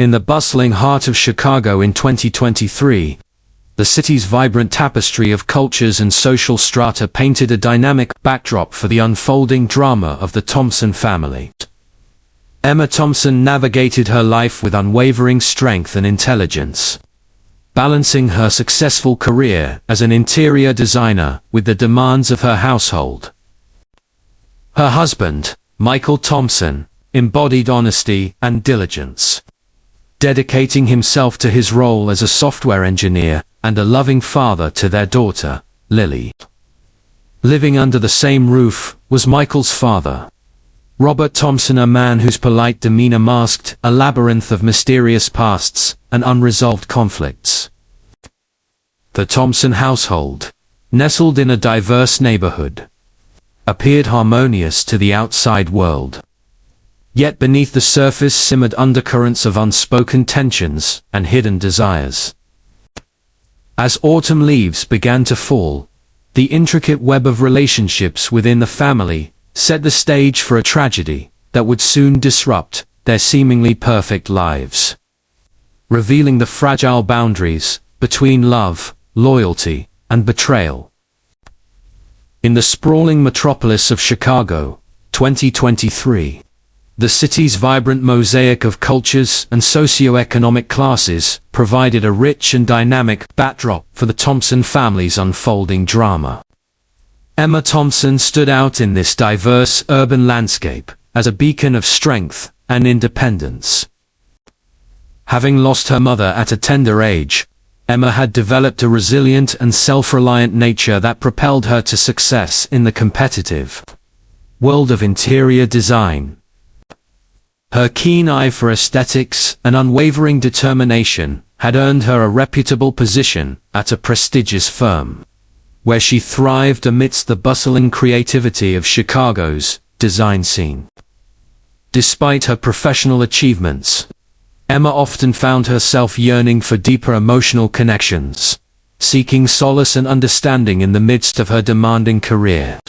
In the bustling heart of Chicago in 2023, the city's vibrant tapestry of cultures and social strata painted a dynamic backdrop for the unfolding drama of the Thompson family. Emma Thompson navigated her life with unwavering strength and intelligence, balancing her successful career as an interior designer with the demands of her household. Her husband, Michael Thompson, embodied honesty and diligence, dedicating himself to his role as a software engineer and a loving father to their daughter, Lily. Living under the same roof was Michael's father, Robert Thompson, a man whose polite demeanor masked a labyrinth of mysterious pasts and unresolved conflicts. The Thompson household, nestled in a diverse neighborhood, appeared harmonious to the outside world. Yet beneath the surface simmered undercurrents of unspoken tensions and hidden desires. As autumn leaves began to fall, the intricate web of relationships within the family set the stage for a tragedy that would soon disrupt their seemingly perfect lives, revealing the fragile boundaries between love, loyalty, and betrayal. In the sprawling metropolis of Chicago, 2023, the city's vibrant mosaic of cultures and socio-economic classes provided a rich and dynamic backdrop for the Thompson family's unfolding drama. Emma Thompson stood out in this diverse urban landscape as a beacon of strength and independence. Having lost her mother at a tender age, Emma had developed a resilient and self-reliant nature that propelled her to success in the competitive world of interior design. Her keen eye for aesthetics and unwavering determination had earned her a reputable position at a prestigious firm, where she thrived amidst the bustling creativity of Chicago's design scene. Despite her professional achievements, Emma often found herself yearning for deeper emotional connections, seeking solace and understanding in the midst of her demanding career.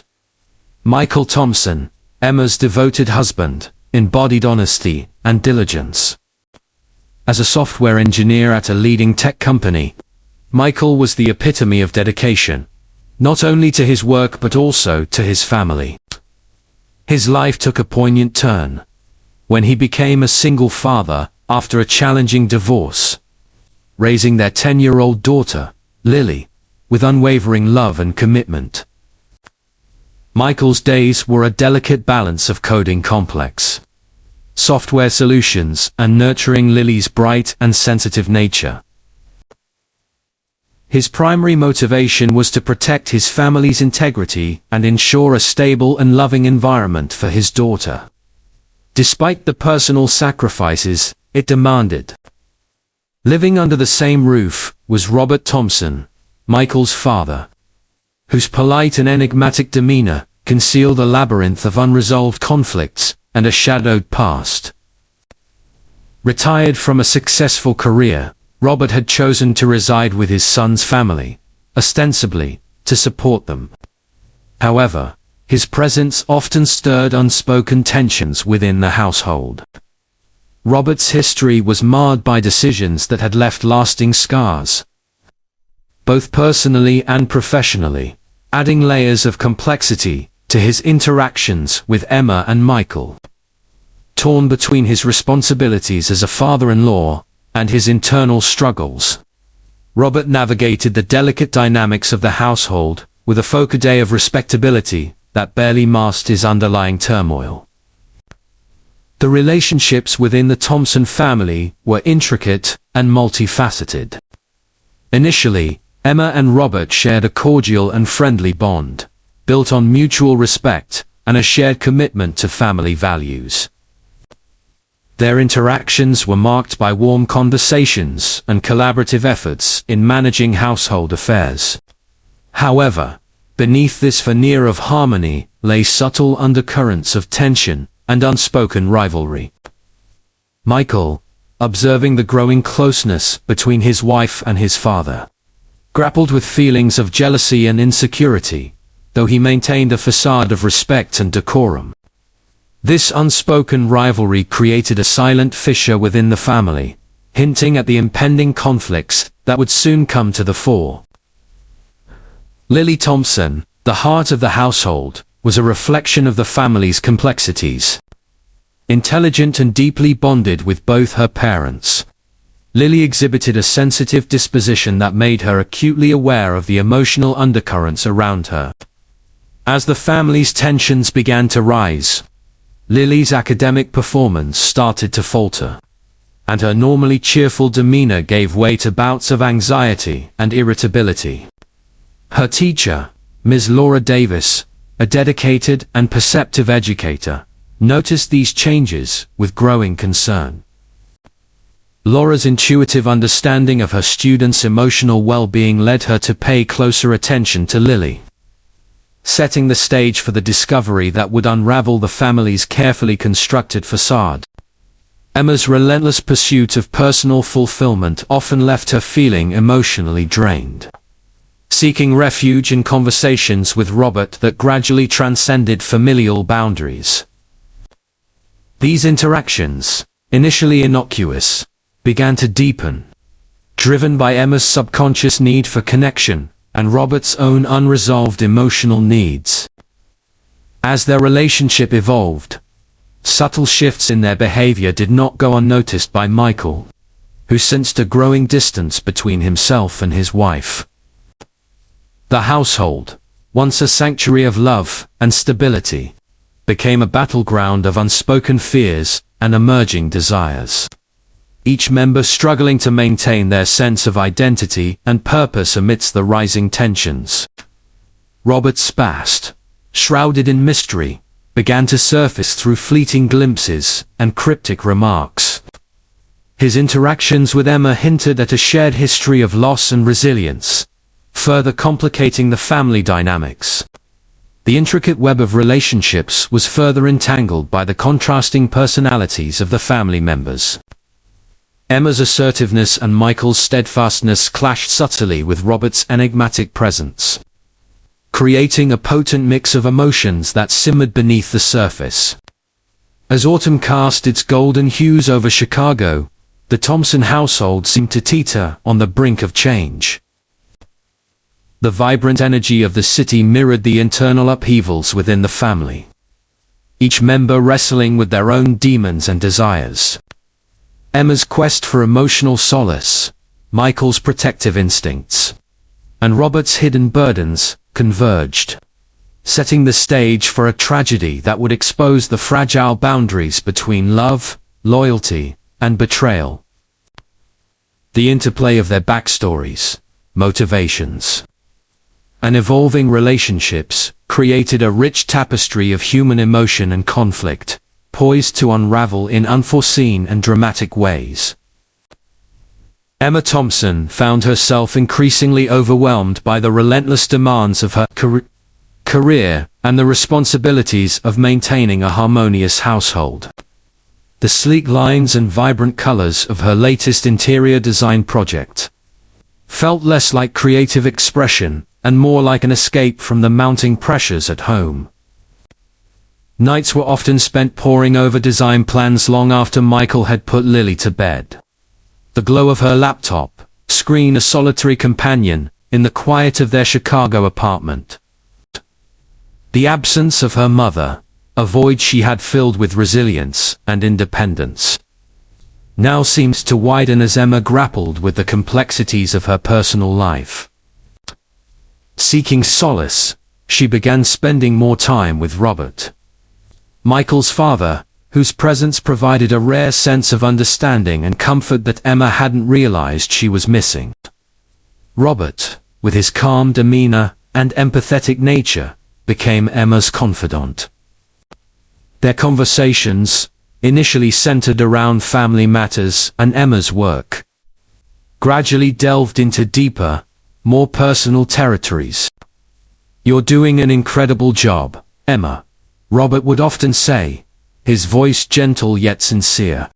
Michael Thompson, Emma's devoted husband, embodied honesty and diligence. As a software engineer at a leading tech company, Michael was the epitome of dedication, not only to his work but also to his family. His life took a poignant turn when he became a single father after a challenging divorce, raising their 10-year-old daughter, Lily, with unwavering love and commitment. Michael's days were a delicate balance of coding complex software solutions and nurturing Lily's bright and sensitive nature. His primary motivation was to protect his family's integrity and ensure a stable and loving environment for his daughter, despite the personal sacrifices it demanded. Living under the same roof was Robert Thompson, Michael's father, whose polite and enigmatic demeanor concealed a labyrinth of unresolved conflicts and a shadowed past. Retired from a successful career, Robert had chosen to reside with his son's family, ostensibly to support them. However, his presence often stirred unspoken tensions within the household. Robert's history was marred by decisions that had left lasting scars, both personally and professionally, adding layers of complexity to his interactions with Emma and Michael. Torn between his responsibilities as a father-in-law and his internal struggles, Robert navigated the delicate dynamics of the household with a faux day of respectability that barely masked his underlying turmoil. The relationships within the Thompson family were intricate and multifaceted. Initially, Emma and Robert shared a cordial and friendly bond, built on mutual respect and a shared commitment to family values. Their interactions were marked by warm conversations and collaborative efforts in managing household affairs. However, beneath this veneer of harmony lay subtle undercurrents of tension and unspoken rivalry. Michael, observing the growing closeness between his wife and his father, grappled with feelings of jealousy and insecurity, though he maintained a facade of respect and decorum. This unspoken rivalry created a silent fissure within the family, hinting at the impending conflicts that would soon come to the fore. Lily Thompson, the heart of the household, was a reflection of the family's complexities. Intelligent and deeply bonded with both her parents, Lily exhibited a sensitive disposition that made her acutely aware of the emotional undercurrents around her. As the family's tensions began to rise, Lily's academic performance started to falter, and her normally cheerful demeanor gave way to bouts of anxiety and irritability. Her teacher, Ms. Laura Davis, a dedicated and perceptive educator, noticed these changes with growing concern. Laura's intuitive understanding of her students' emotional well-being led her to pay closer attention to Lily, setting the stage for the discovery that would unravel the family's carefully constructed facade. Emma's relentless pursuit of personal fulfillment often left her feeling emotionally drained, seeking refuge in conversations with Robert that gradually transcended familial boundaries. These interactions, initially innocuous, began to deepen, driven by Emma's subconscious need for connection and Robert's own unresolved emotional needs. As their relationship evolved, subtle shifts in their behavior did not go unnoticed by Michael, who sensed a growing distance between himself and his wife. The household, once a sanctuary of love and stability, became a battleground of unspoken fears and emerging desires, each member struggling to maintain their sense of identity and purpose amidst the rising tensions. Robert's past, shrouded in mystery, began to surface through fleeting glimpses and cryptic remarks. His interactions with Emma hinted at a shared history of loss and resilience, further complicating the family dynamics. The intricate web of relationships was further entangled by the contrasting personalities of the family members. Emma's assertiveness and Michael's steadfastness clashed subtly with Robert's enigmatic presence, creating a potent mix of emotions that simmered beneath the surface. As autumn cast its golden hues over Chicago, the Thompson household seemed to teeter on the brink of change. The vibrant energy of the city mirrored the internal upheavals within the family, each member wrestling with their own demons and desires. Emma's quest for emotional solace, Michael's protective instincts, and Robert's hidden burdens converged, setting the stage for a tragedy that would expose the fragile boundaries between love, loyalty, and betrayal. The interplay of their backstories, motivations, and evolving relationships created a rich tapestry of human emotion and conflict, poised to unravel in unforeseen and dramatic ways. Emma Thompson found herself increasingly overwhelmed by the relentless demands of her career and the responsibilities of maintaining a harmonious household. The sleek lines and vibrant colors of her latest interior design project felt less like creative expression and more like an escape from the mounting pressures at home. Nights were often spent poring over design plans long after Michael had put Lily to bed. The glow of her laptop screen a solitary companion in the quiet of their Chicago apartment. The absence of her mother, a void she had filled with resilience and independence, now seems to widen as Emma grappled with the complexities of her personal life. Seeking solace, she began spending more time with Robert, Michael's father, whose presence provided a rare sense of understanding and comfort that Emma hadn't realized she was missing. Robert, with his calm demeanor and empathetic nature, became Emma's confidant. Their conversations, initially centered around family matters and Emma's work, gradually delved into deeper, more personal territories. "You're doing an incredible job, Emma," Robert would often say, his voice gentle yet sincere.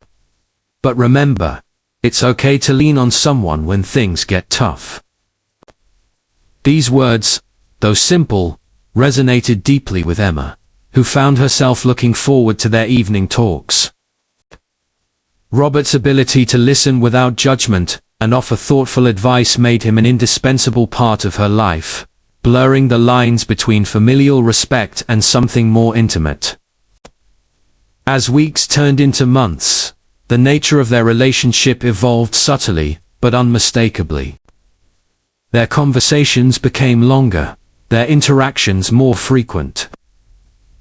"But remember, it's okay to lean on someone when things get tough." These words, though simple, resonated deeply with Emma, who found herself looking forward to their evening talks. Robert's ability to listen without judgment and offer thoughtful advice made him an indispensable part of her life, blurring the lines between familial respect and something more intimate. As weeks turned into months, the nature of their relationship evolved subtly, but unmistakably. Their conversations became longer, their interactions more frequent,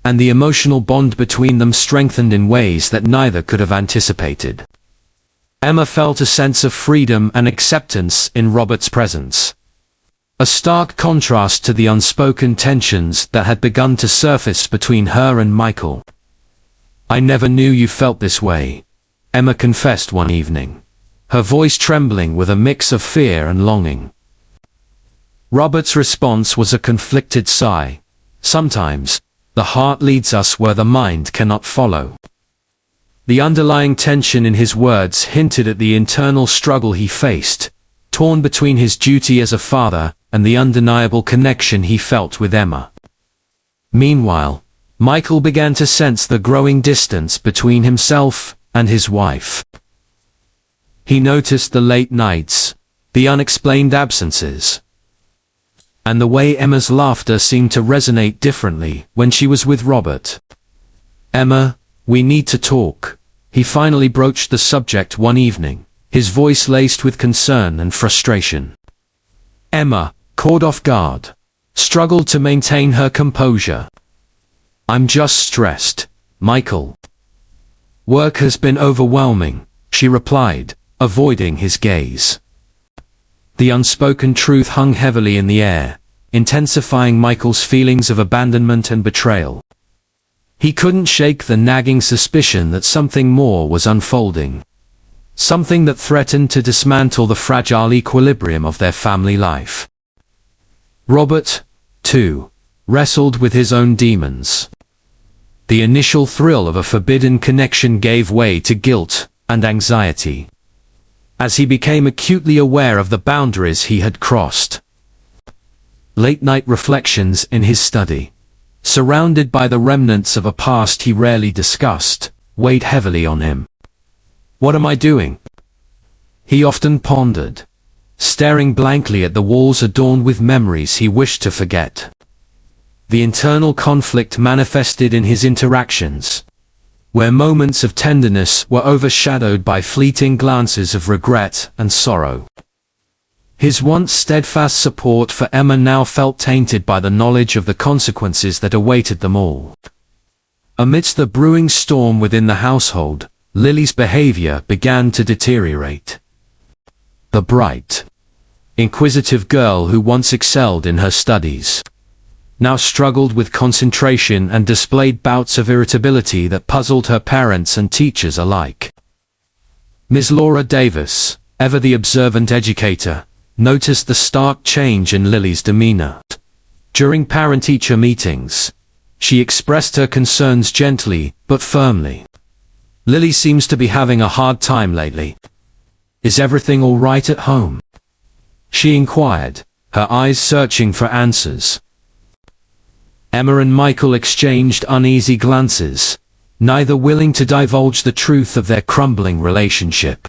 and the emotional bond between them strengthened in ways that neither could have anticipated. Emma felt a sense of freedom and acceptance in Robert's presence, a stark contrast to the unspoken tensions that had begun to surface between her and Michael. "I never knew you felt this way," Emma confessed one evening, her voice trembling with a mix of fear and longing. Robert's response was a conflicted sigh. "Sometimes, the heart leads us where the mind cannot follow." The underlying tension in his words hinted at the internal struggle he faced, torn between his duty as a father and the undeniable connection he felt with Emma. Meanwhile, Michael began to sense the growing distance between himself and his wife. He noticed the late nights, the unexplained absences, and the way Emma's laughter seemed to resonate differently when she was with Robert. "Emma, we need to talk." He finally broached the subject one evening, his voice laced with concern and frustration. Emma, caught off guard, struggled to maintain her composure. "I'm just stressed, Michael. Work has been overwhelming," she replied, avoiding his gaze. The unspoken truth hung heavily in the air, intensifying Michael's feelings of abandonment and betrayal. He couldn't shake the nagging suspicion that something more was unfolding, something that threatened to dismantle the fragile equilibrium of their family life. Robert, too, wrestled with his own demons. The initial thrill of a forbidden connection gave way to guilt and anxiety, as he became acutely aware of the boundaries he had crossed. Late-night reflections in his study, surrounded by the remnants of a past he rarely discussed, weighed heavily on him. "What am I doing?" he often pondered, staring blankly at the walls adorned with memories he wished to forget. The internal conflict manifested in his interactions, where moments of tenderness were overshadowed by fleeting glances of regret and sorrow. His once steadfast support for Emma now felt tainted by the knowledge of the consequences that awaited them all. Amidst the brewing storm within the household, Lily's behavior began to deteriorate. The bright, inquisitive girl who once excelled in her studies now struggled with concentration and displayed bouts of irritability that puzzled her parents and teachers alike. Ms. Laura Davis, ever the observant educator, noticed the stark change in Lily's demeanor. During parent-teacher meetings, she expressed her concerns gently but firmly. "Lily seems to be having a hard time lately. Is everything all right at home?" she inquired, her eyes searching for answers. Emma and Michael exchanged uneasy glances, neither willing to divulge the truth of their crumbling relationship.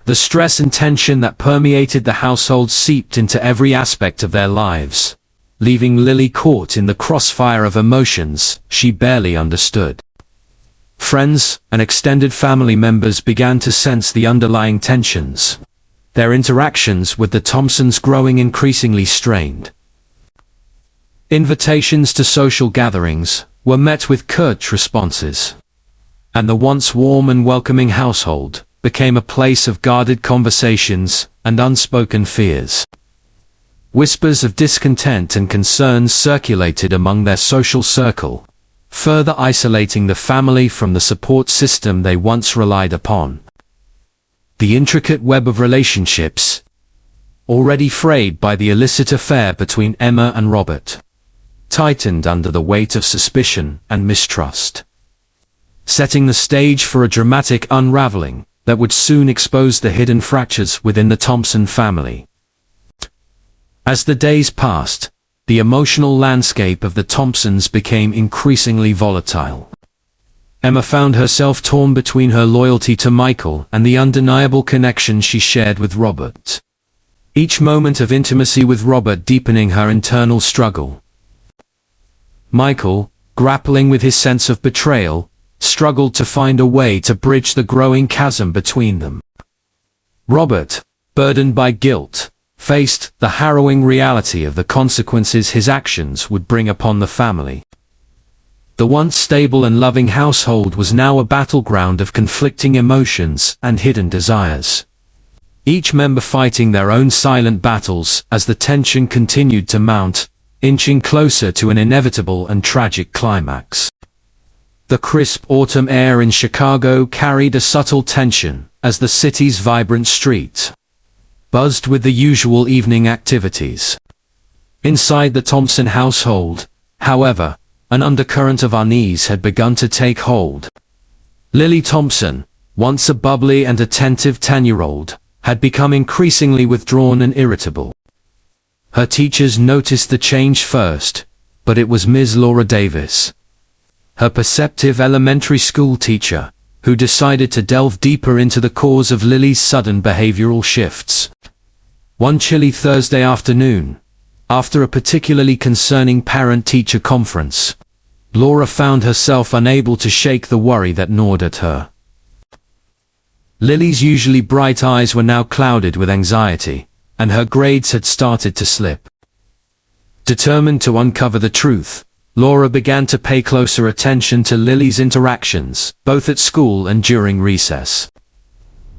The stress and tension that permeated the household seeped into every aspect of their lives, leaving Lily caught in the crossfire of emotions she barely understood. Friends and extended family members began to sense the underlying tensions, their interactions with the Thompsons growing increasingly strained. Invitations to social gatherings were met with curt responses, and the once warm and welcoming household became a place of guarded conversations and unspoken fears. Whispers of discontent and concerns circulated among their social circle, further isolating the family from the support system they once relied upon. The intricate web of relationships, already frayed by the illicit affair between Emma and Robert, tightened under the weight of suspicion and mistrust, setting the stage for a dramatic unraveling that would soon expose the hidden fractures within the Thompson family. As the days passed, the emotional landscape of the Thompsons became increasingly volatile. Emma found herself torn between her loyalty to Michael and the undeniable connection she shared with Robert. Each moment of intimacy with Robert deepening her internal struggle. Michael, grappling with his sense of betrayal, struggled to find a way to bridge the growing chasm between them. Robert, burdened by guilt, faced the harrowing reality of the consequences his actions would bring upon the family. The once stable and loving household was now a battleground of conflicting emotions and hidden desires. Each member fighting their own silent battles as the tension continued to mount, inching closer to an inevitable and tragic climax. The crisp autumn air in Chicago carried a subtle tension as the city's vibrant streets buzzed with the usual evening activities. Inside the Thompson household, however, an undercurrent of unease had begun to take hold. Lily Thompson, once a bubbly and attentive 10-year-old, had become increasingly withdrawn and irritable. Her teachers noticed the change first, but it was Ms. Laura Davis, her perceptive elementary school teacher, who decided to delve deeper into the cause of Lily's sudden behavioral shifts. One chilly Thursday afternoon, after a particularly concerning parent-teacher conference, Laura found herself unable to shake the worry that gnawed at her. Lily's usually bright eyes were now clouded with anxiety, and her grades had started to slip. Determined to uncover the truth, Laura began to pay closer attention to Lily's interactions, both at school and during recess.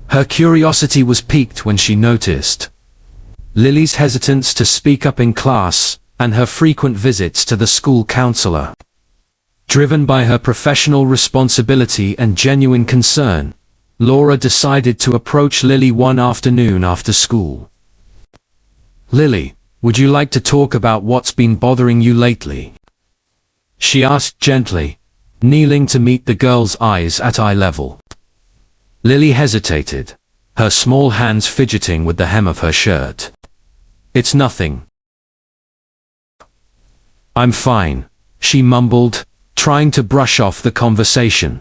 Her curiosity was piqued when she noticed Lily's hesitance to speak up in class, and her frequent visits to the school counselor. Driven by her professional responsibility and genuine concern, Laura decided to approach Lily one afternoon after school. "Lily, would you like to talk about what's been bothering you lately?" she asked gently, kneeling to meet the girl's eyes at eye level. Lily hesitated, her small hands fidgeting with the hem of her shirt. "It's nothing. I'm fine," she mumbled, trying to brush off the conversation.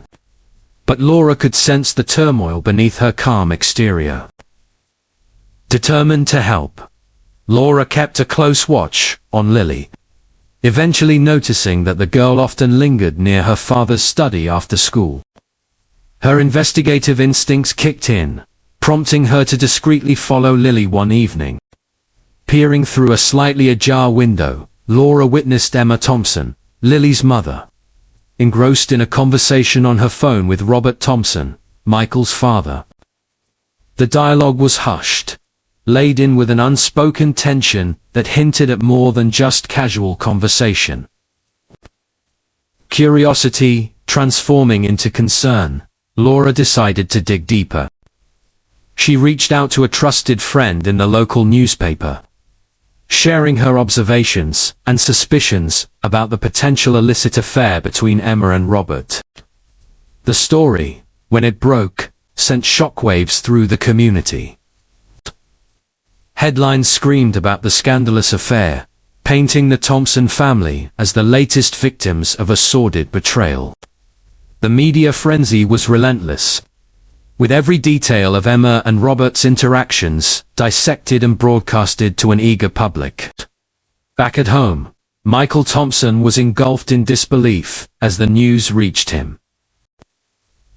But Laura could sense the turmoil beneath her calm exterior. Determined to help, Laura kept a close watch on Lily, eventually noticing that the girl often lingered near her father's study after school. Her investigative instincts kicked in, prompting her to discreetly follow Lily one evening. Peering through a slightly ajar window, Laura witnessed Emma Thompson, Lily's mother, engrossed in a conversation on her phone with Robert Thompson, Michael's father. The dialogue was hushed, laden with an unspoken tension that hinted at more than just casual conversation. Curiosity transforming into concern, Laura decided to dig deeper. She reached out to a trusted friend in the local newspaper, sharing her observations and suspicions about the potential illicit affair between Emma and Robert. The story, when it broke, sent shockwaves through the community. Headlines screamed about the scandalous affair, painting the Thompson family as the latest victims of a sordid betrayal. The media frenzy was relentless, with every detail of Emma and Robert's interactions dissected and broadcasted to an eager public. Back at home, Michael Thompson was engulfed in disbelief as the news reached him.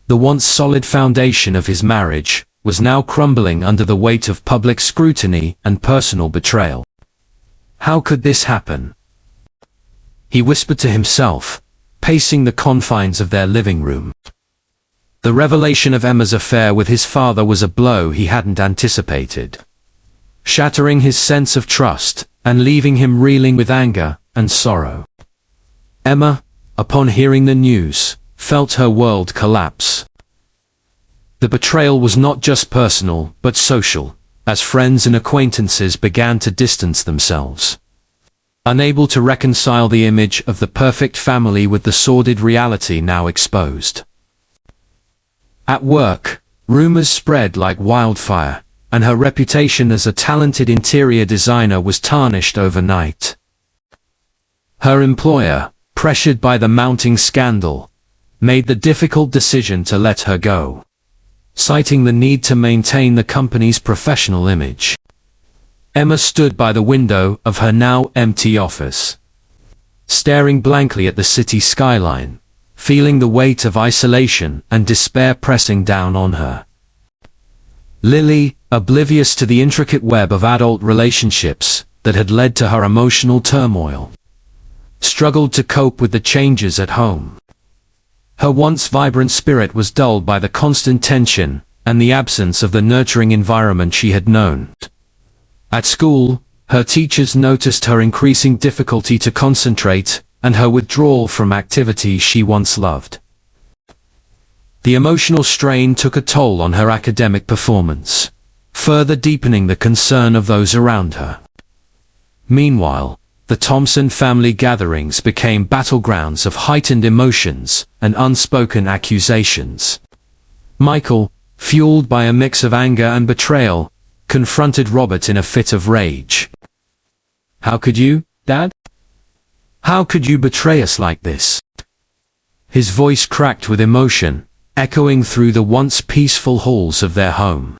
The once solid foundation of his marriage was now crumbling under the weight of public scrutiny and personal betrayal. How could this happen? He whispered to himself, pacing the confines of their living room. The revelation of Emma's affair with his father was a blow he hadn't anticipated, shattering his sense of trust and leaving him reeling with anger and sorrow. Emma, upon hearing the news, felt her world collapse. The betrayal was not just personal, but social, as friends and acquaintances began to distance themselves, unable to reconcile the image of the perfect family with the sordid reality now exposed. At work, rumors spread like wildfire, and her reputation as a talented interior designer was tarnished overnight. Her employer, pressured by the mounting scandal, made the difficult decision to let her go, citing the need to maintain the company's professional image. Emma stood by the window of her now empty office, staring blankly at the city skyline, feeling the weight of isolation and despair pressing down on her. Lily, oblivious to the intricate web of adult relationships that had led to her emotional turmoil, struggled to cope with the changes at home. Her once vibrant spirit was dulled by the constant tension and the absence of the nurturing environment she had known. At school, her teachers noticed her increasing difficulty to concentrate and her withdrawal from activities she once loved. The emotional strain took a toll on her academic performance, further deepening the concern of those around her. Meanwhile, the Thompson family gatherings became battlegrounds of heightened emotions and unspoken accusations. Michael, fueled by a mix of anger and betrayal, confronted Robert in a fit of rage. "How could you, Dad? How could you betray us like this?" His voice cracked with emotion, echoing through the once peaceful halls of their home.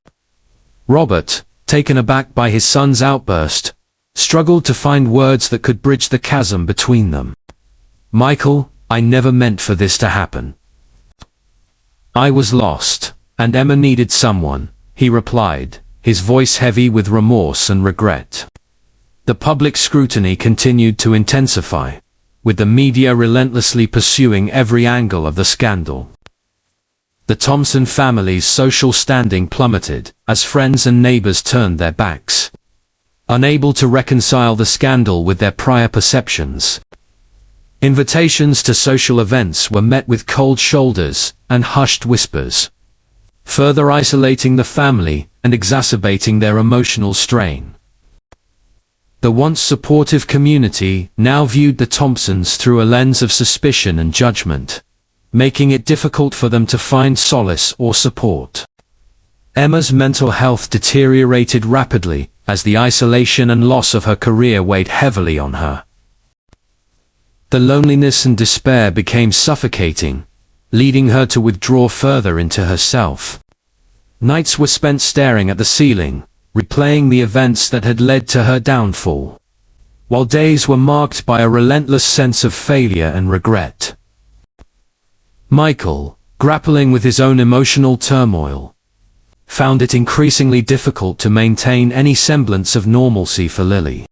Robert, taken aback by his son's outburst, struggled to find words that could bridge the chasm between them. "Michael, I never meant for this to happen. I was lost, and Emma needed someone," he replied, his voice heavy with remorse and regret. The public scrutiny continued to intensify, with the media relentlessly pursuing every angle of the scandal. The Thompson family's social standing plummeted as friends and neighbors turned their backs, unable to reconcile the scandal with their prior perceptions. Invitations to social events were met with cold shoulders and hushed whispers, further isolating the family and exacerbating their emotional strain. The once supportive community now viewed the Thompsons through a lens of suspicion and judgment, making it difficult for them to find solace or support. Emma's mental health deteriorated rapidly as the isolation and loss of her career weighed heavily on her. The loneliness and despair became suffocating, leading her to withdraw further into herself. Nights were spent staring at the ceiling, replaying the events that had led to her downfall, while days were marked by a relentless sense of failure and regret. Michael, grappling with his own emotional turmoil, found it increasingly difficult to maintain any semblance of normalcy for Lily.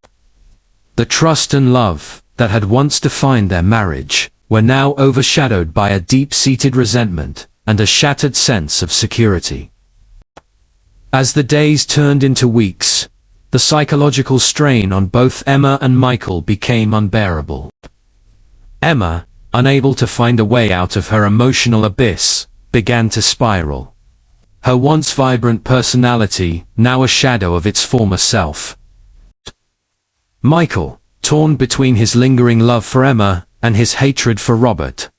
The trust and love that had once defined their marriage were now overshadowed by a deep-seated resentment and a shattered sense of security. As the days turned into weeks, the psychological strain on both Emma and Michael became unbearable. Emma, unable to find a way out of her emotional abyss, began to spiral. Her once vibrant personality, now a shadow of its former self. Michael, torn between his lingering love for Emma and his hatred for Robert,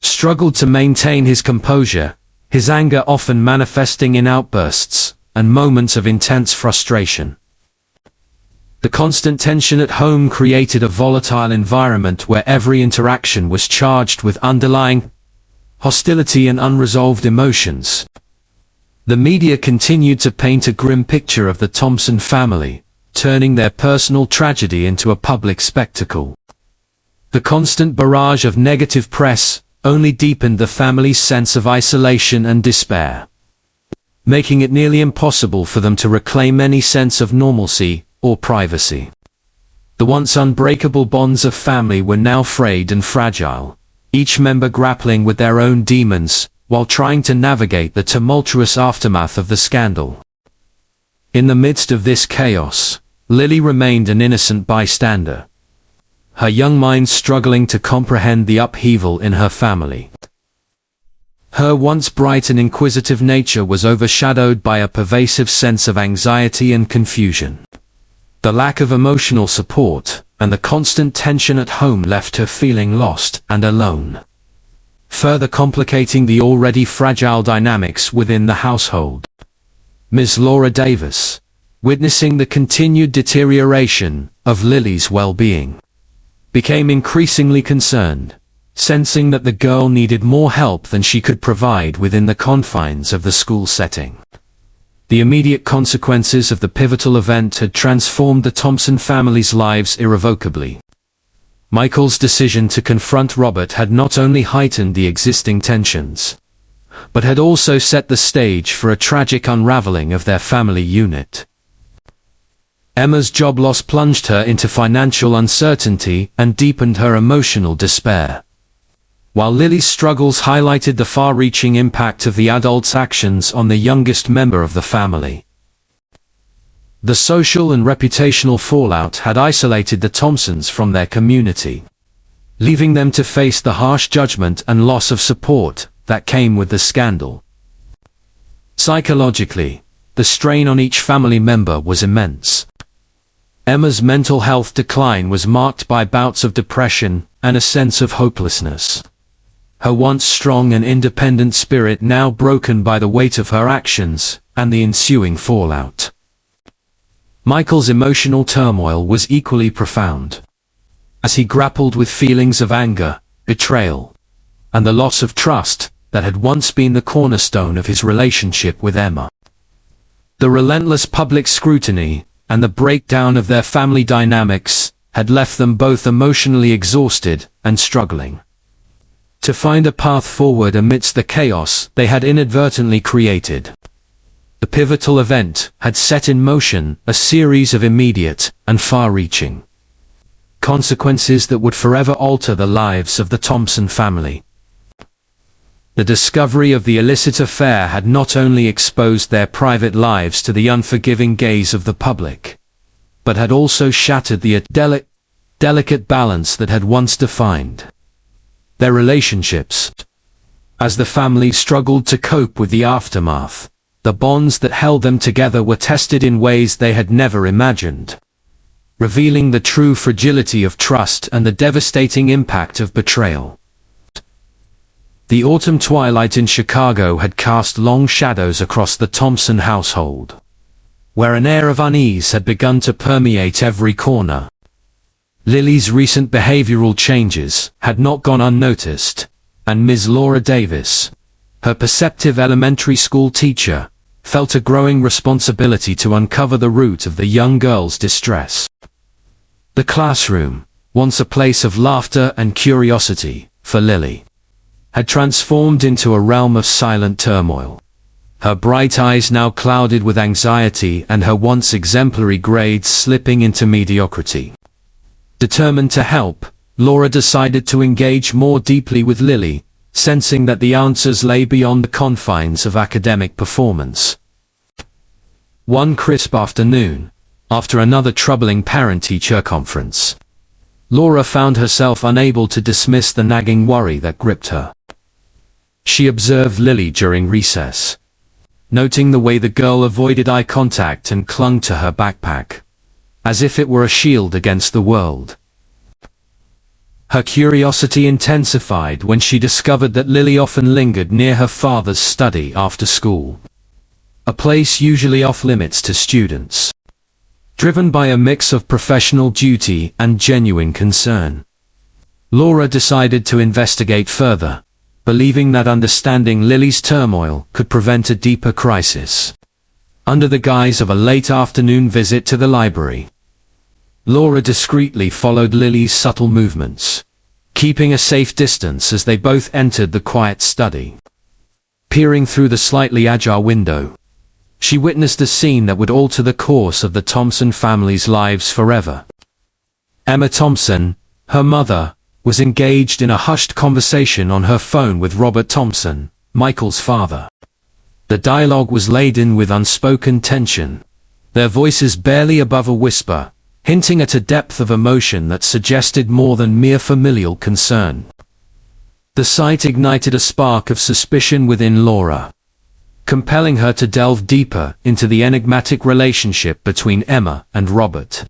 struggled to maintain his composure, his anger often manifesting in outbursts and moments of intense frustration. The constant tension at home created a volatile environment where every interaction was charged with underlying hostility and unresolved emotions. The media continued to paint a grim picture of the Thompson family, turning their personal tragedy into a public spectacle. The constant barrage of negative press only deepened the family's sense of isolation and despair, making it nearly impossible for them to reclaim any sense of normalcy or privacy. The once unbreakable bonds of family were now frayed and fragile, each member grappling with their own demons while trying to navigate the tumultuous aftermath of the scandal. In the midst of this chaos, Lily remained an innocent bystander, her young mind struggling to comprehend the upheaval in her family. Her once bright and inquisitive nature was overshadowed by a pervasive sense of anxiety and confusion. The lack of emotional support and the constant tension at home left her feeling lost and alone, further complicating the already fragile dynamics within the household. Ms. Laura Davis, witnessing the continued deterioration of Lily's well-being, became increasingly concerned, sensing that the girl needed more help than she could provide within the confines of the school setting. The immediate consequences of the pivotal event had transformed the Thompson family's lives irrevocably. Michael's decision to confront Robert had not only heightened the existing tensions, but had also set the stage for a tragic unraveling of their family unit. Emma's job loss plunged her into financial uncertainty and deepened her emotional despair, while Lily's struggles highlighted the far-reaching impact of the adult's actions on the youngest member of the family. The social and reputational fallout had isolated the Thompsons from their community, leaving them to face the harsh judgment and loss of support that came with the scandal. Psychologically, the strain on each family member was immense. Emma's mental health decline was marked by bouts of depression and a sense of hopelessness, her once strong and independent spirit now broken by the weight of her actions and the ensuing fallout. Michael's emotional turmoil was equally profound, as he grappled with feelings of anger, betrayal, and the loss of trust that had once been the cornerstone of his relationship with Emma. The relentless public scrutiny and the breakdown of their family dynamics had left them both emotionally exhausted and struggling to find a path forward amidst the chaos they had inadvertently created. The pivotal event had set in motion a series of immediate and far-reaching consequences that would forever alter the lives of the Thompson family. The discovery of the illicit affair had not only exposed their private lives to the unforgiving gaze of the public, but had also shattered the delicate balance that had once defined their relationships. As the family struggled to cope with the aftermath, the bonds that held them together were tested in ways they had never imagined, revealing the true fragility of trust and the devastating impact of betrayal. The autumn twilight in Chicago had cast long shadows across the Thompson household, where an air of unease had begun to permeate every corner. Lily's recent behavioral changes had not gone unnoticed, and Ms. Laura Davis, her perceptive elementary school teacher, felt a growing responsibility to uncover the root of the young girl's distress. The classroom, once a place of laughter and curiosity for Lily, had transformed into a realm of silent turmoil, her bright eyes now clouded with anxiety and her once exemplary grades slipping into mediocrity. Determined to help, Laura decided to engage more deeply with Lily, sensing that the answers lay beyond the confines of academic performance. One crisp afternoon, after another troubling parent-teacher conference, Laura found herself unable to dismiss the nagging worry that gripped her. She observed Lily during recess, noting the way the girl avoided eye contact and clung to her backpack, as if it were a shield against the world. Her curiosity intensified when she discovered that Lily often lingered near her father's study after school, a place usually off-limits to students. Driven by a mix of professional duty and genuine concern, Laura decided to investigate further, believing that understanding Lily's turmoil could prevent a deeper crisis. Under the guise of a late afternoon visit to the library, Laura discreetly followed Lily's subtle movements, keeping a safe distance as they both entered the quiet study. Peering through the slightly ajar window, she witnessed a scene that would alter the course of the Thompson family's lives forever. Emma Thompson, her mother, was engaged in a hushed conversation on her phone with Robert Thompson, Michael's father. The dialogue was laden with unspoken tension, their voices barely above a whisper, hinting at a depth of emotion that suggested more than mere familial concern. The sight ignited a spark of suspicion within Laura, compelling her to delve deeper into the enigmatic relationship between Emma and Robert.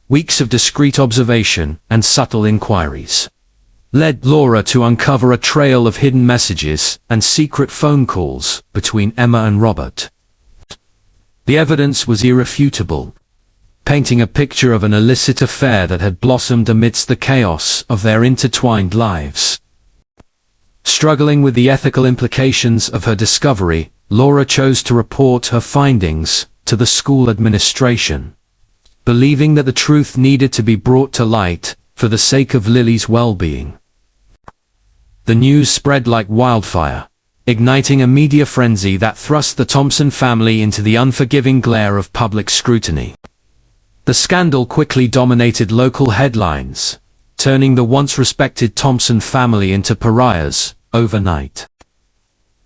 Weeks of discreet observation and subtle inquiries led Laura to uncover a trail of hidden messages and secret phone calls between Emma and Robert. The evidence was irrefutable, painting a picture of an illicit affair that had blossomed amidst the chaos of their intertwined lives. Struggling with the ethical implications of her discovery, Laura chose to report her findings to the school administration, believing that the truth needed to be brought to light for the sake of Lily's well-being. The news spread like wildfire, igniting a media frenzy that thrust the Thompson family into the unforgiving glare of public scrutiny. The scandal quickly dominated local headlines, turning the once respected Thompson family into pariahs overnight.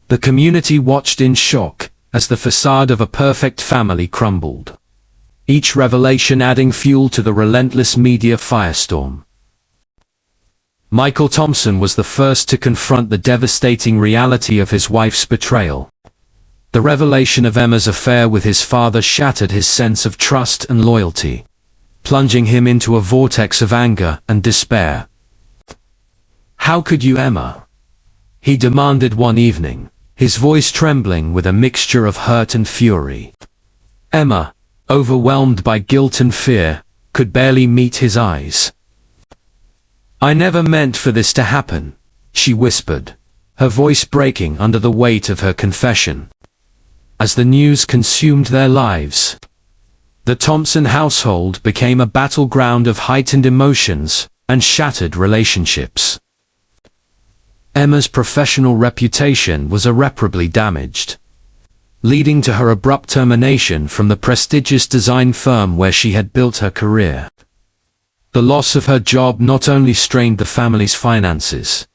The community watched in shock as the facade of a perfect family crumbled, each revelation adding fuel to the relentless media firestorm. Michael Thompson was the first to confront the devastating reality of his wife's betrayal. The revelation of Emma's affair with his father shattered his sense of trust and loyalty, plunging him into a vortex of anger and despair. "How could you, Emma?" he demanded one evening, his voice trembling with a mixture of hurt and fury. Emma, overwhelmed by guilt and fear, could barely meet his eyes. "I never meant for this to happen," she whispered, her voice breaking under the weight of her confession. As the news consumed their lives, the Thompson household became a battleground of heightened emotions and shattered relationships. Emma's professional reputation was irreparably damaged, leading to her abrupt termination from the prestigious design firm where she had built her career. The loss of her job not only strained the family's finances,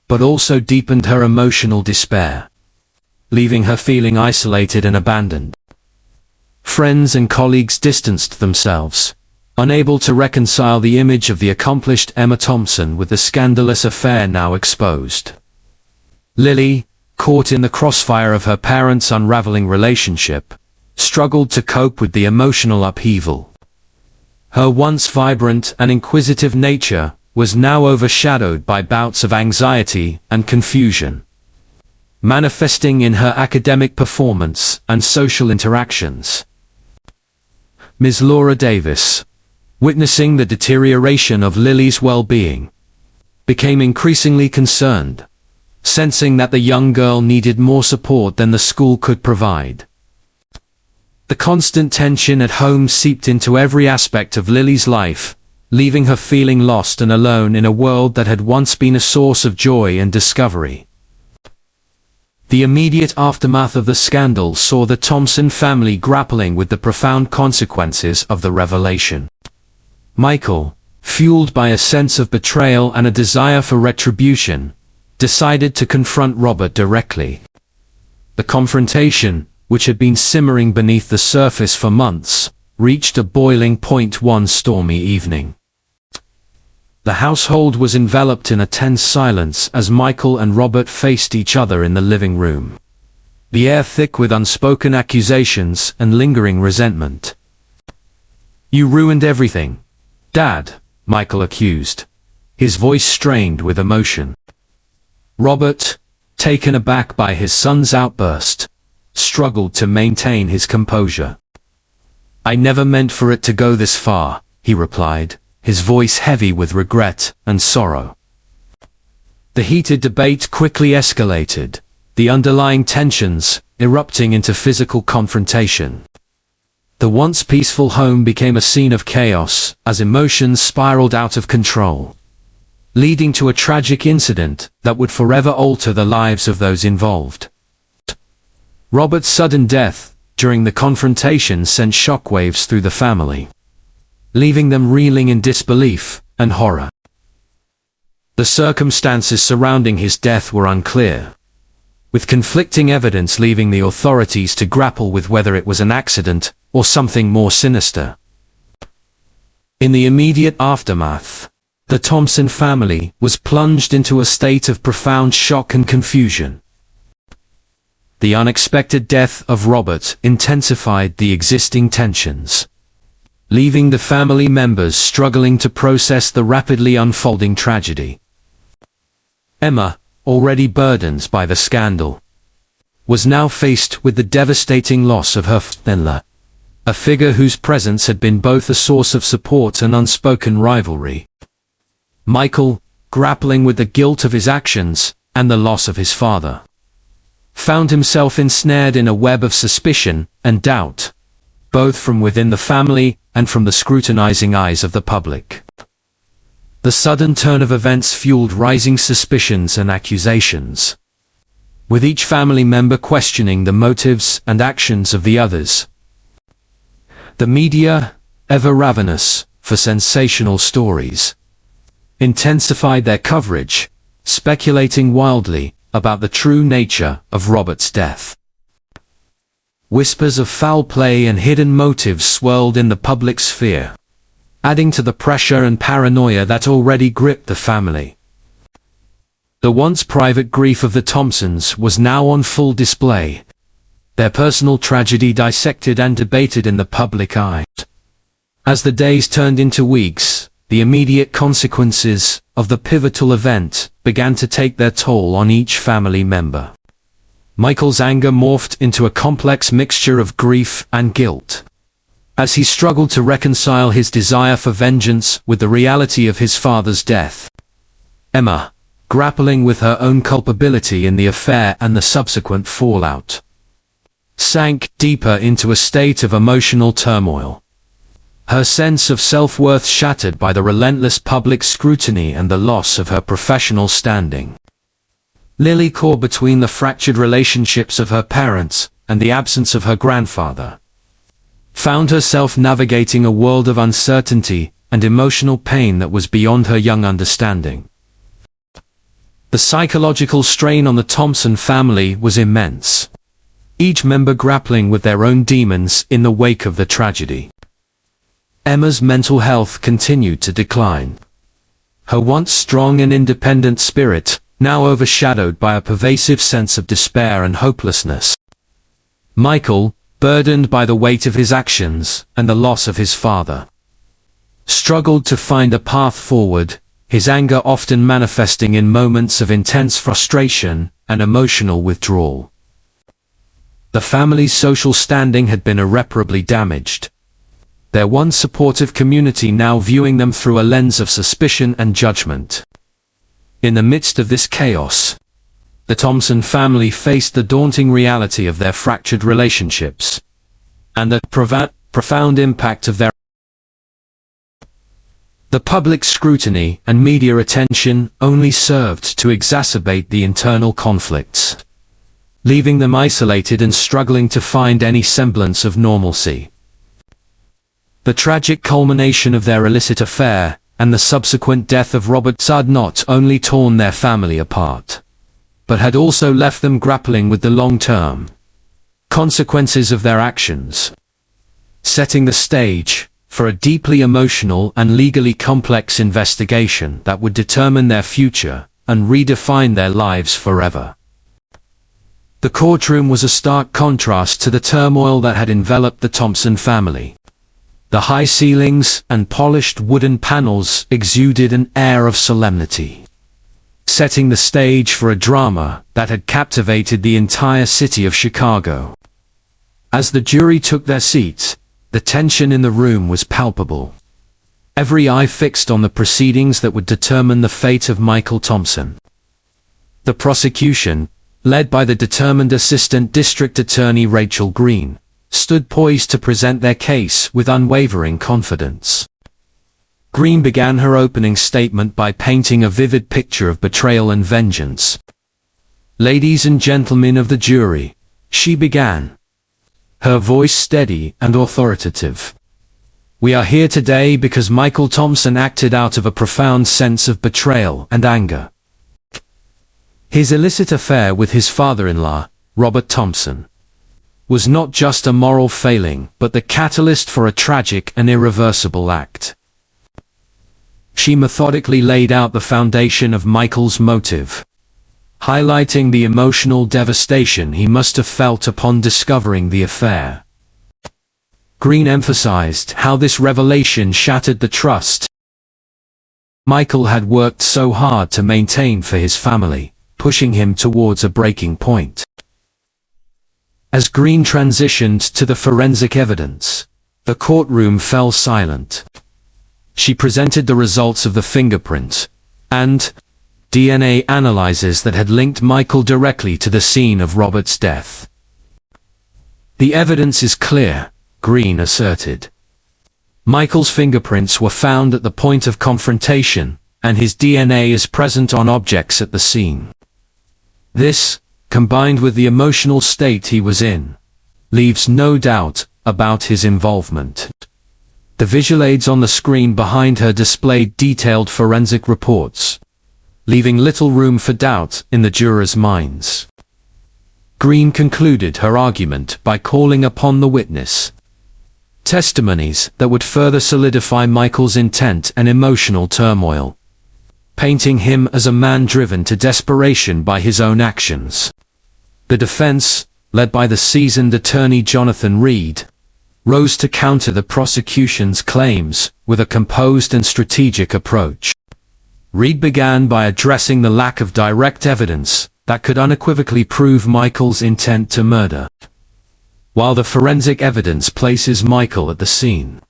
but also deepened her emotional despair, leaving her feeling isolated and abandoned. Friends and colleagues distanced themselves, unable to reconcile the image of the accomplished Emma Thompson with the scandalous affair now exposed. Lily, caught in the crossfire of her parents' unraveling relationship, struggled to cope with the emotional upheaval. Her once vibrant and inquisitive nature was now overshadowed by bouts of anxiety and confusion, manifesting in her academic performance and social interactions. Ms. Laura Davis, witnessing the deterioration of Lily's well-being, became increasingly concerned, sensing that the young girl needed more support than the school could provide. The constant tension at home seeped into every aspect of Lily's life, leaving her feeling lost and alone in a world that had once been a source of joy and discovery. The immediate aftermath of the scandal saw the Thompson family grappling with the profound consequences of the revelation. Michael, fueled by a sense of betrayal and a desire for retribution, decided to confront Robert directly. The confrontation, which had been simmering beneath the surface for months, reached a boiling point one stormy evening. The household was enveloped in a tense silence as Michael and Robert faced each other in the living room, the air thick with unspoken accusations and lingering resentment. "You ruined everything, Dad," Michael accused, his voice strained with emotion. Robert, taken aback by his son's outburst, struggled to maintain his composure. "I never meant for it to go this far," he replied, his voice heavy with regret and sorrow. The heated debate quickly escalated, the underlying tensions erupting into physical confrontation. The once peaceful home became a scene of chaos as emotions spiraled out of control, leading to a tragic incident that would forever alter the lives of those involved. Robert's sudden death during the confrontation sent shockwaves through the family, leaving them reeling in disbelief and horror. The circumstances surrounding his death were unclear, with conflicting evidence leaving the authorities to grapple with whether it was an accident or something more sinister. In the immediate aftermath, the Thompson family was plunged into a state of profound shock and confusion. The unexpected death of Robert intensified the existing tensions, leaving the family members struggling to process the rapidly unfolding tragedy. Emma, already burdened by the scandal, was now faced with the devastating loss of her father, a figure whose presence had been both a source of support and unspoken rivalry. Michael, grappling with the guilt of his actions, and the loss of his father, found himself ensnared in a web of suspicion and doubt, both from within the family and from the scrutinizing eyes of the public. The sudden turn of events fueled rising suspicions and accusations, with each family member questioning the motives and actions of the others. The media, ever ravenous for sensational stories, intensified their coverage, speculating wildly about the true nature of Robert's death. Whispers of foul play and hidden motives swirled in the public sphere, adding to the pressure and paranoia that already gripped the family. The once private grief of the Thompsons was now on full display, their personal tragedy dissected and debated in the public eye. As the days turned into weeks, the immediate consequences of the pivotal event began to take their toll on each family member. Michael's anger morphed into a complex mixture of grief and guilt, as he struggled to reconcile his desire for vengeance with the reality of his father's death. Emma, grappling with her own culpability in the affair and the subsequent fallout, sank deeper into a state of emotional turmoil, her sense of self-worth shattered by the relentless public scrutiny and the loss of her professional standing. Lily, caught between the fractured relationships of her parents and the absence of her grandfather, found herself navigating a world of uncertainty and emotional pain that was beyond her young understanding. The psychological strain on the Thompson family was immense, each member grappling with their own demons in the wake of the tragedy. Emma's mental health continued to decline, her once strong and independent spirit now overshadowed by a pervasive sense of despair and hopelessness. Michael, burdened by the weight of his actions and the loss of his father, struggled to find a path forward, his anger often manifesting in moments of intense frustration and emotional withdrawal. The family's social standing had been irreparably damaged, their once supportive community now viewing them through a lens of suspicion and judgment. In the midst of this chaos, the Thompson family faced the daunting reality of their fractured relationships and the profound impact of their. The public scrutiny and media attention only served to exacerbate the internal conflicts, leaving them isolated and struggling to find any semblance of normalcy. The tragic culmination of their illicit affair and the subsequent death of Robert had not only torn their family apart, but had also left them grappling with the long-term consequences of their actions, setting the stage for a deeply emotional and legally complex investigation that would determine their future and redefine their lives forever. The courtroom was a stark contrast to the turmoil that had enveloped the Thompson family. The high ceilings and polished wooden panels exuded an air of solemnity, setting the stage for a drama that had captivated the entire city of Chicago. As the jury took their seats, the tension in the room was palpable, every eye fixed on the proceedings that would determine the fate of Michael Thompson. The prosecution, led by the determined Assistant District Attorney Rachel Green, stood poised to present their case with unwavering confidence. Green began her opening statement by painting a vivid picture of betrayal and vengeance. "Ladies and gentlemen of the jury," she began, her voice steady and authoritative, "we are here today because Michael Thompson acted out of a profound sense of betrayal and anger. His illicit affair with his father-in-law, Robert Thompson, was not just a moral failing but the catalyst for a tragic and irreversible act." She methodically laid out the foundation of Michael's motive, highlighting the emotional devastation he must have felt upon discovering the affair. Green emphasized how this revelation shattered the trust Michael had worked so hard to maintain for his family, pushing him towards a breaking point. As Green transitioned to the forensic evidence, the courtroom fell silent. She presented the results of the fingerprint and, DNA analyses that had linked Michael directly to the scene of Robert's death. "The evidence is clear," Green asserted. Michael's fingerprints were found at the point of confrontation, and his DNA is present on objects at the scene. This, combined with the emotional state he was in, leaves no doubt about his involvement. The visual aids on the screen behind her displayed detailed forensic reports, leaving little room for doubt in the jurors' minds. Green concluded her argument by calling upon the witness testimonies that would further solidify Michael's intent and emotional turmoil, painting him as a man driven to desperation by his own actions. The defense, led by the seasoned attorney Jonathan Reed, rose to counter the prosecution's claims with a composed and strategic approach. Reed began by addressing the lack of direct evidence that could unequivocally prove Michael's intent to murder. While the forensic evidence places Michael at the scene,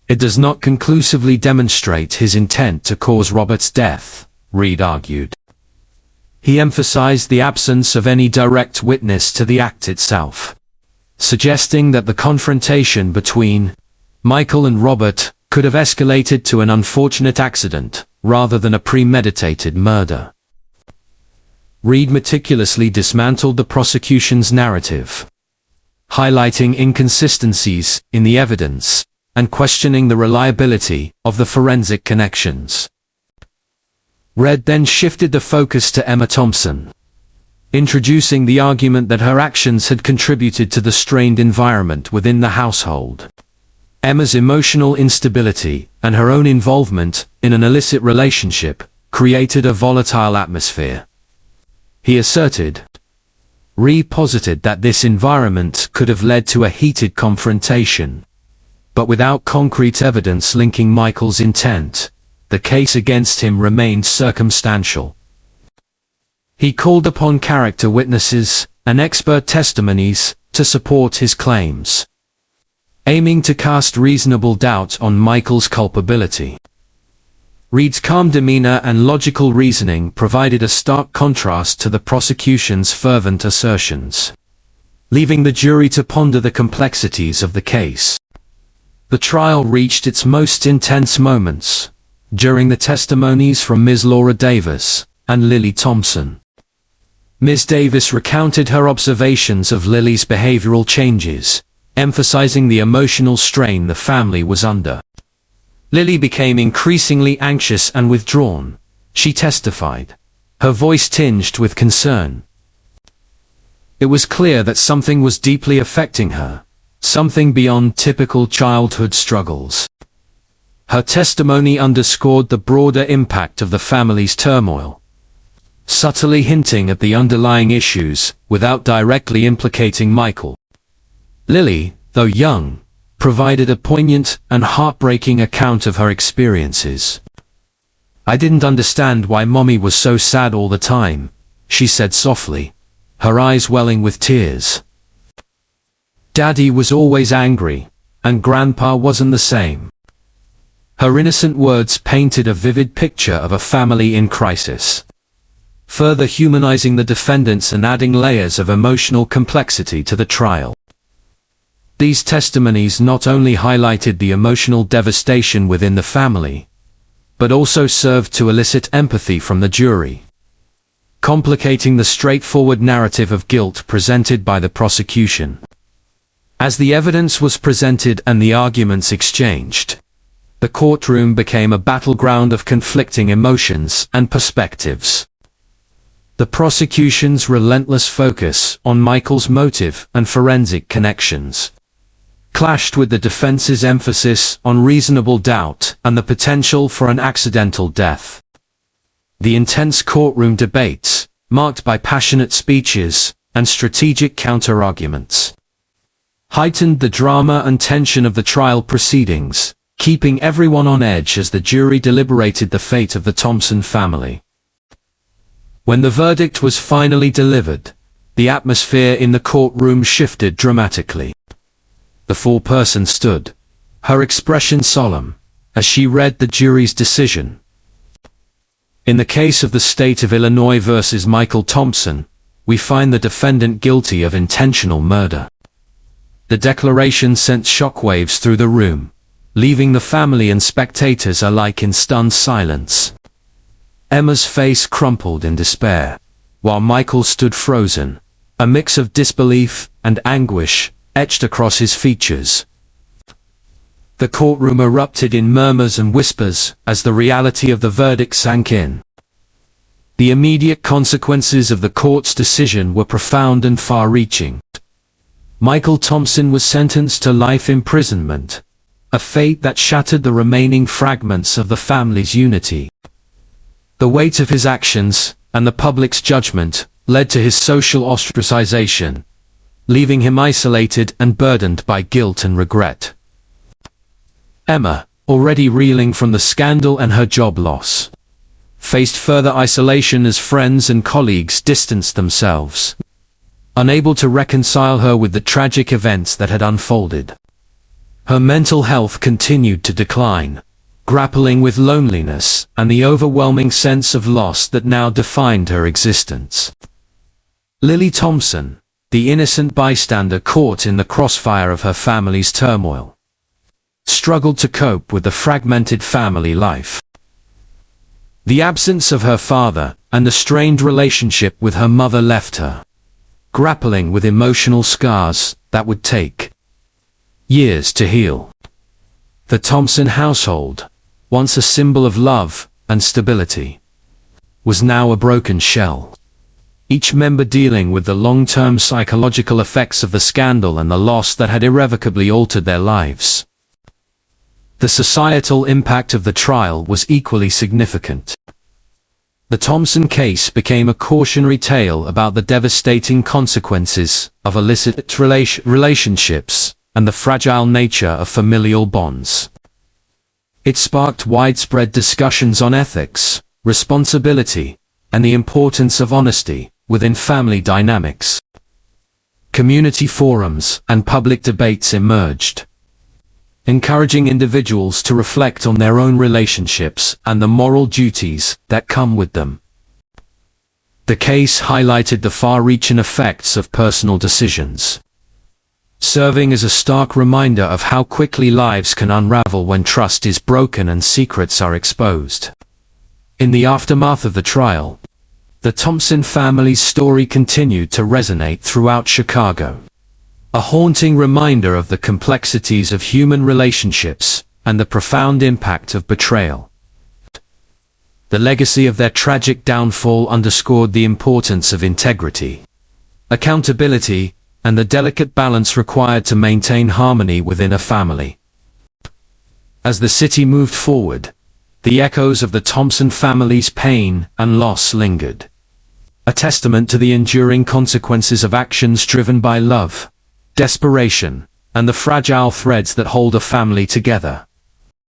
it does not conclusively demonstrate his intent to cause Robert's death, Reed argued. He emphasized the absence of any direct witness to the act itself, suggesting that the confrontation between Michael and Robert could have escalated to an unfortunate accident rather than a premeditated murder. Reed meticulously dismantled the prosecution's narrative, highlighting inconsistencies in the evidence and questioning the reliability of the forensic connections. Reed then shifted the focus to Emma Thompson, introducing the argument that her actions had contributed to the strained environment within the household. Emma's emotional instability and her own involvement in an illicit relationship created a volatile atmosphere. He asserted. Reed posited that this environment could have led to a heated confrontation, but without concrete evidence linking Michael's intent, the case against him remained circumstantial. He called upon character witnesses and expert testimonies to support his claims, aiming to cast reasonable doubt on Michael's culpability. Reed's calm demeanor and logical reasoning provided a stark contrast to the prosecution's fervent assertions, leaving the jury to ponder the complexities of the case. The trial reached its most intense moments during the testimonies from Ms. Laura Davis and Lily Thompson. Ms. Davis recounted her observations of Lily's behavioral changes, emphasizing the emotional strain the family was under. Lily became increasingly anxious and withdrawn, she testified, her voice tinged with concern. It was clear that something was deeply affecting her, something beyond typical childhood struggles. Her testimony underscored the broader impact of the family's turmoil, subtly hinting at the underlying issues without directly implicating Michael. Lily, though young, provided a poignant and heartbreaking account of her experiences. "I didn't understand why Mommy was so sad all the time," she said softly, her eyes welling with tears. "Daddy was always angry, and Grandpa wasn't the same." Her innocent words painted a vivid picture of a family in crisis, further humanizing the defendants and adding layers of emotional complexity to the trial. These testimonies not only highlighted the emotional devastation within the family, but also served to elicit empathy from the jury, complicating the straightforward narrative of guilt presented by the prosecution. As the evidence was presented and the arguments exchanged, the courtroom became a battleground of conflicting emotions and perspectives. The prosecution's relentless focus on Michael's motive and forensic connections clashed with the defense's emphasis on reasonable doubt and the potential for an accidental death. The intense courtroom debates, marked by passionate speeches and strategic counter-arguments, heightened the drama and tension of the trial proceedings, keeping everyone on edge as the jury deliberated the fate of the Thompson family. When the verdict was finally delivered, the atmosphere in the courtroom shifted dramatically. The foreperson stood, her expression solemn, as she read the jury's decision. In the case of the state of Illinois versus Michael Thompson, we find the defendant guilty of intentional murder. The declaration sent shockwaves through the room, leaving the family and spectators alike in stunned silence. Emma's face crumpled in despair, while Michael stood frozen, a mix of disbelief and anguish etched across his features. The courtroom erupted in murmurs and whispers as the reality of the verdict sank in. The immediate consequences of the court's decision were profound and far-reaching. Michael Thompson was sentenced to life imprisonment, a fate that shattered the remaining fragments of the family's unity. The weight of his actions, and the public's judgment, led to his social ostracization, leaving him isolated and burdened by guilt and regret. Emma, already reeling from the scandal and her job loss, faced further isolation as friends and colleagues distanced themselves, unable to reconcile her with the tragic events that had unfolded. Her mental health continued to decline, grappling with loneliness and the overwhelming sense of loss that now defined her existence. Lily Thompson, the innocent bystander caught in the crossfire of her family's turmoil, struggled to cope with the fragmented family life. The absence of her father and the strained relationship with her mother left her grappling with emotional scars that would take years to heal. The Thompson household, once a symbol of love and stability, was now a broken shell, each member dealing with the long-term psychological effects of the scandal and the loss that had irrevocably altered their lives. The societal impact of the trial was equally significant. The Thompson case became a cautionary tale about the devastating consequences of illicit relationships and the fragile nature of familial bonds. It sparked widespread discussions on ethics, responsibility, and the importance of honesty within family dynamics. Community forums and public debates emerged, encouraging individuals to reflect on their own relationships and the moral duties that come with them. The case highlighted the far-reaching effects of personal decisions, serving as a stark reminder of how quickly lives can unravel when trust is broken and secrets are exposed. In the aftermath of the trial, the Thompson family's story continued to resonate throughout Chicago, a haunting reminder of the complexities of human relationships and the profound impact of betrayal. The legacy of their tragic downfall underscored the importance of integrity, accountability, and the delicate balance required to maintain harmony within a family. As the city moved forward, the echoes of the Thompson family's pain and loss lingered, a testament to the enduring consequences of actions driven by love, desperation, and the fragile threads that hold a family together.